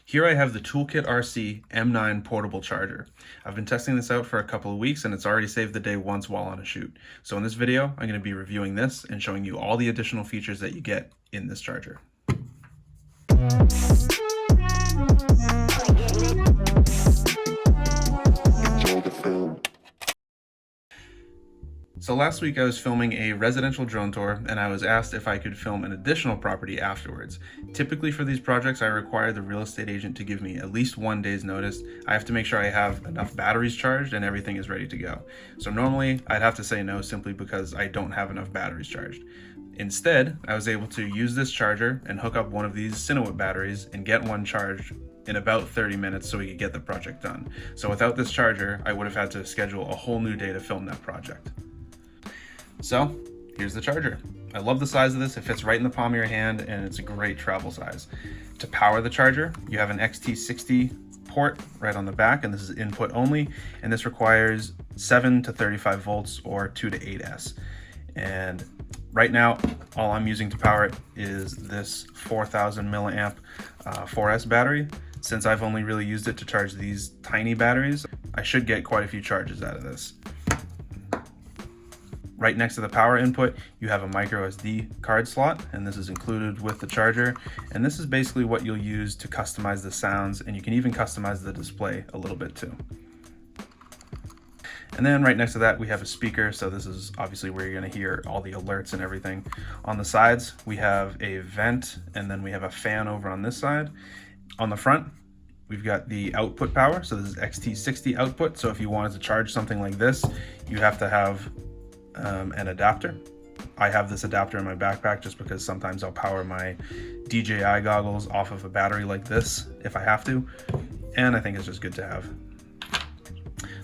Here I have the Toolkit RC M9 portable charger. I've been testing this out for a couple of weeks and it's already saved the day once while on a shoot. So in this video, I'm going to be reviewing this and showing you all the additional features that you get in this charger. So last week I was filming a residential drone tour and I was asked if I could film an additional property afterwards. Typically for these projects I require the real estate agent to give me at least 1 day's notice. I have to make sure I have enough batteries charged and everything is ready to go. So normally I'd have to say no simply because I don't have enough batteries charged. Instead, I was able to use this charger and hook up one of these Cinewood batteries and get one charged in about 30 minutes so we could get the project done. So without this charger, I would have had to schedule a whole new day to film that project. So here's the charger. I love the size of this. It fits right in the palm of your hand and it's a great travel size. To power the charger, you have an XT60 port right on the back, and this is input only, and this requires 7 to 35 volts or 2 to 8S. And right now, all I'm using to power it is this 4000 milliamp 4S battery. Since I've only really used it to charge these tiny batteries, I should get quite a few charges out of this. Right next to the power input, you have a micro SD card slot, and this is included with the charger. And this is basically what you'll use to customize the sounds, and you can even customize the display a little bit too. And then right next to that, we have a speaker. So this is obviously where you're gonna hear all the alerts and everything. On the sides, we have a vent, and then we have a fan over on this side. On the front, we've got the output power. So this is XT60 output. So if you wanted to charge something like this, you have to have an adapter. I have this adapter in my backpack just because sometimes I'll power my DJI goggles off of a battery like this if I have to, and I think it's just good to have.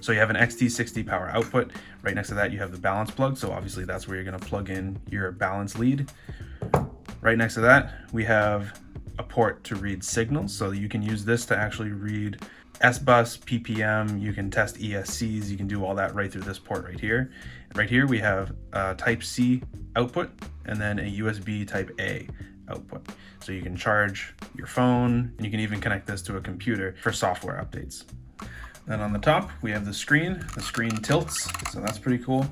So you have an XT60 power output. Right next to that you have the balance plug, so obviously that's where you're going to plug in your balance lead. Right next to that we have a port to read signals, so you can use this to actually read S-Bus, PPM, you can test ESCs, you can do all that right through this port right here. Right here we have a Type-C output and then a USB Type-A output. So you can charge your phone, and you can even connect this to a computer for software updates. Then on the top we have the screen. The screen tilts, so that's pretty cool.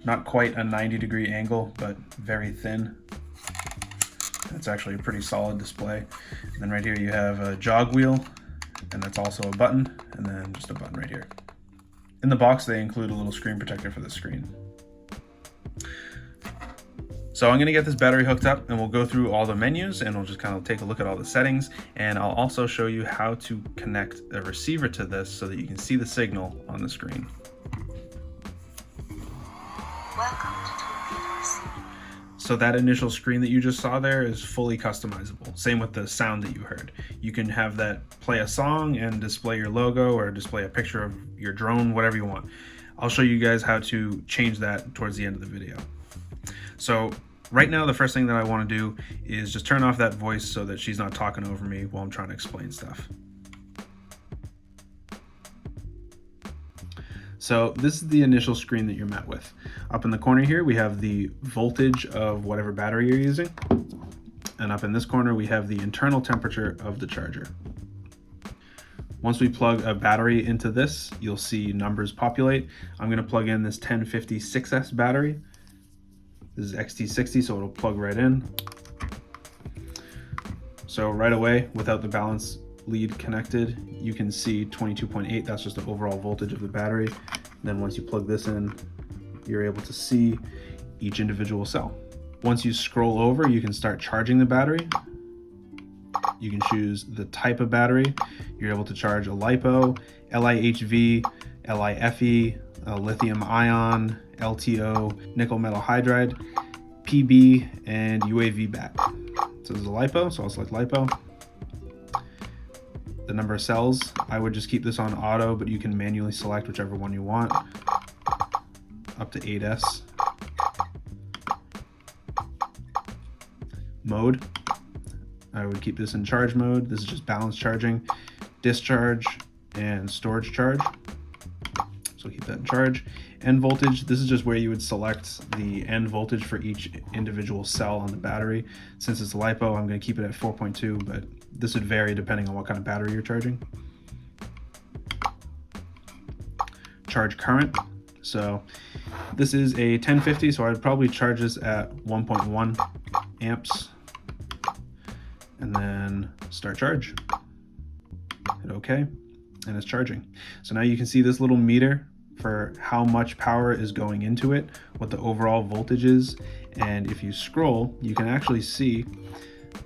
Not quite a 90-degree angle, but very thin. It's actually a pretty solid display. And then right here you have a jog wheel, and that's also a button, and then just a button right here. In the box they include a little screen protector for the screen. So I'm going to get this battery hooked up and we'll go through all the menus and we'll just kind of take a look at all the settings, and I'll also show you how to connect a receiver to this so that you can see the signal on the screen. Welcome to Toolkit RC. So that initial screen that you just saw there is fully customizable. Same with the sound that you heard. You can have that play a song and display your logo or display a picture of your drone, whatever you want. I'll show you guys how to change that towards the end of the video. So right now, the first thing that I want to do is just turn off that voice so that she's not talking over me while I'm trying to explain stuff. So this is the initial screen that you're met with. Up in the corner here, we have the voltage of whatever battery you're using. And up in this corner, we have the internal temperature of the charger. Once we plug a battery into this, you'll see numbers populate. I'm gonna plug in this 1050 6S battery. This is XT60, so it'll plug right in. So right away, without the balance lead connected, you can see 22.8. That's just the overall voltage of the battery. And then once you plug this in, you're able to see each individual cell. Once you scroll over, you can start charging the battery. You can choose the type of battery. You're able to charge a LiPo, LiHV, LiFe, a lithium ion, LTO, nickel metal hydride, PB, and UAV bat. So this is a LiPo, so I'll select LiPo. The number of cells, I would just keep this on auto, but you can manually select whichever one you want, up to 8S. Mode, I would keep this in charge mode. This is just balance charging, discharge, and storage charge. So keep that in charge. End voltage, this is just where you would select the end voltage for each individual cell on the battery. Since it's LiPo, I'm going to keep it at 4.2, but This would vary depending on what kind of battery you're charging. Charge current. So this is a 1050, so I'd probably charge this at 1.1 amps and then start charge. Hit OK, and it's charging. So now you can see this little meter for how much power is going into it, what the overall voltage is, and if you scroll, you can actually see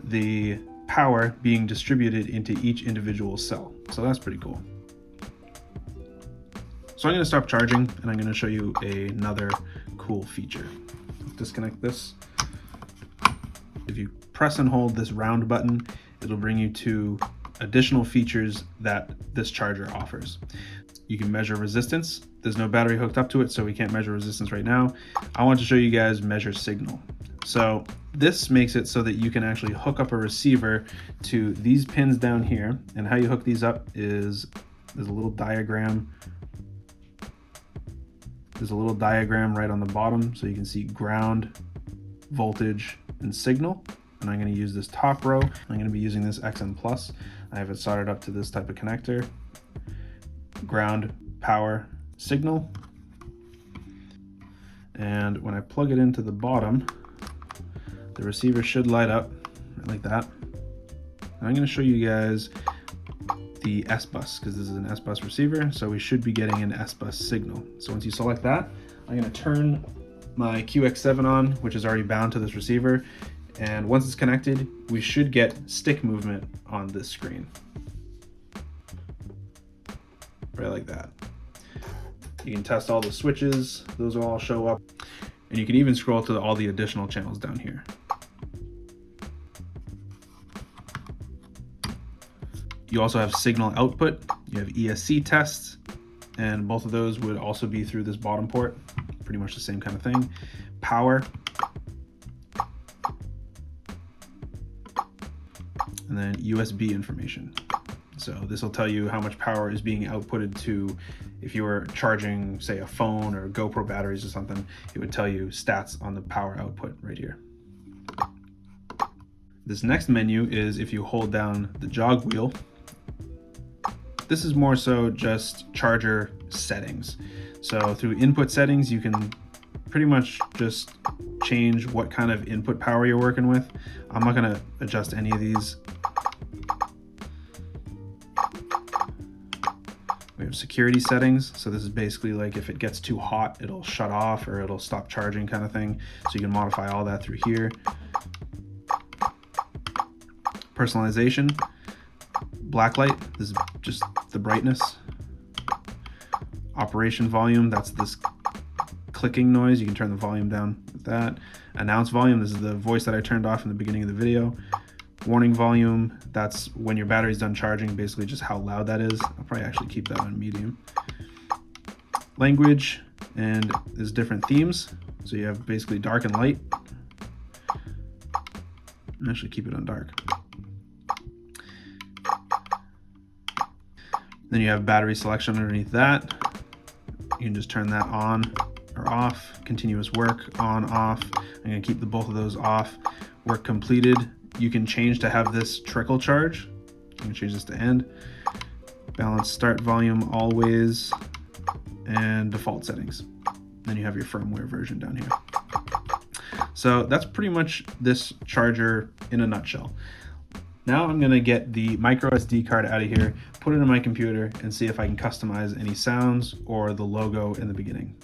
the power being distributed into each individual cell. So that's pretty cool. So I'm going to stop charging and I'm going to show you another cool feature. Disconnect this. If you press and hold this round button, it'll bring you to additional features that this charger offers. You can measure resistance. There's no battery hooked up to it, so we can't measure resistance right now. I want to show you guys measure signal. So this makes it so that you can actually hook up a receiver to these pins down here. And how you hook these up is there's a little diagram. There's a little diagram right on the bottom, so you can see ground, voltage, and signal. And I'm going to use this top row. I'm going to be using this XN Plus. I have it soldered up to this type of connector. Ground, power, signal. And when I plug it into the bottom, the receiver should light up like that. And I'm going to show you guys the S-Bus, because this is an S-Bus receiver, so we should be getting an S-Bus signal. So once you select that, I'm going to turn my QX7 on, which is already bound to this receiver, and once it's connected, we should get stick movement on this screen. Right like that. You can test all the switches, those will all show up, and you can even scroll to all the additional channels down here. You also have signal output, you have ESC tests, and both of those would also be through this bottom port, pretty much the same kind of thing. Power, and then USB information. So this will tell you how much power is being outputted to, if you were charging, say, a phone or GoPro batteries or something, it would tell you stats on the power output right here. This next menu is if you hold down the jog wheel. This is more so just charger settings. So through input settings, you can pretty much just change what kind of input power you're working with. I'm not gonna adjust any of these. We have security settings. So this is basically like if it gets too hot, it'll shut off or it'll stop charging kind of thing. So you can modify all that through here. Personalization, blacklight, this is just the brightness. Operation volume, that's this clicking noise. You can turn the volume down with that. Announce volume, this is the voice that I turned off in the beginning of the video. Warning volume, that's when your battery's done charging, basically just how loud that is. I'll probably actually keep that on medium. Language, and there's different themes. So you have basically dark and light. I'll actually keep it on dark. Then you have battery selection underneath that. You can just turn that on or off. Continuous work, on, off. I'm gonna keep both of those off. Work completed. You can change to have this trickle charge. You can change this to end. Balance start volume always, and default settings. Then you have your firmware version down here. So that's pretty much this charger in a nutshell. Now I'm gonna get the micro SD card out of here, put it in my computer, and see if I can customize any sounds or the logo in the beginning.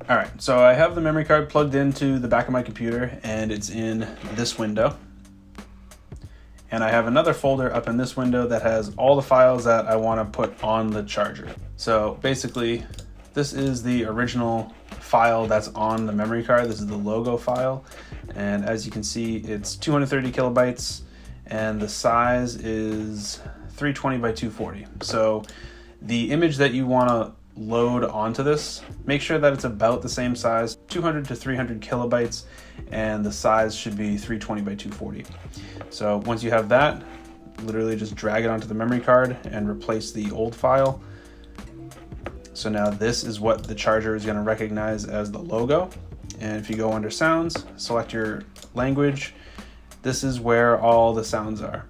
All right, so I have the memory card plugged into the back of my computer and it's in this window. And I have another folder up in this window that has all the files that I wanna put on the charger. So basically, this is the original file that's on the memory card. This is the logo file. And as you can see, it's 230 kilobytes and the size is 320 by 240. So the image that you wanna load onto this, make sure that it's about the same size, 200 to 300 kilobytes, and the size should be 320 by 240. So once you have that, literally just drag it onto the memory card and replace the old file. So now this is what the charger is going to recognize as the logo. And if you go under sounds, select your language, this is where all the sounds are.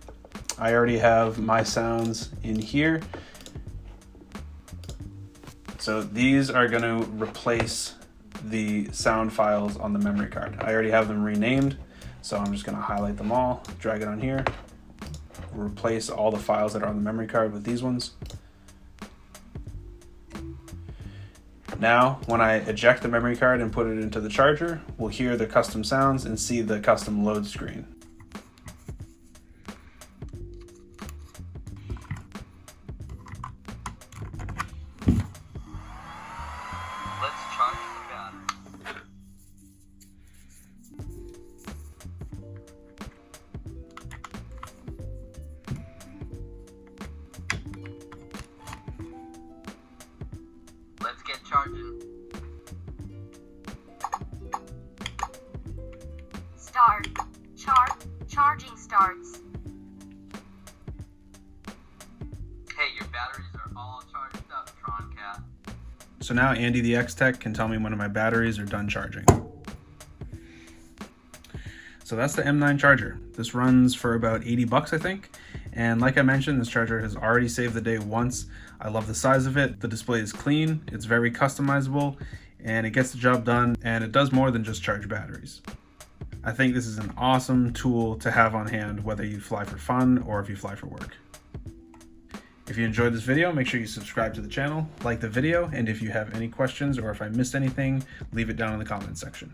I already have my sounds in here. So these are going to replace the sound files on the memory card. I already have them renamed, so I'm just going to highlight them all, drag it on here, replace all the files that are on the memory card with these ones. Now, when I eject the memory card and put it into the charger, we'll hear the custom sounds and see the custom load screen. Let's charge the battery. Let's get charging. Start. Charging starts. Hey, your batteries are all charged up, Tron Cat. So now Andy the X-Tech can tell me when my batteries are done charging. So that's the M9 charger. This runs for about 80 bucks, I think. And like I mentioned, this charger has already saved the day once. I love the size of it. The display is clean, it's very customizable, and it gets the job done, and it does more than just charge batteries. I think this is an awesome tool to have on hand, whether you fly for fun or if you fly for work. If you enjoyed this video, make sure you subscribe to the channel, like the video, and if you have any questions or if I missed anything, leave it down in the comments section.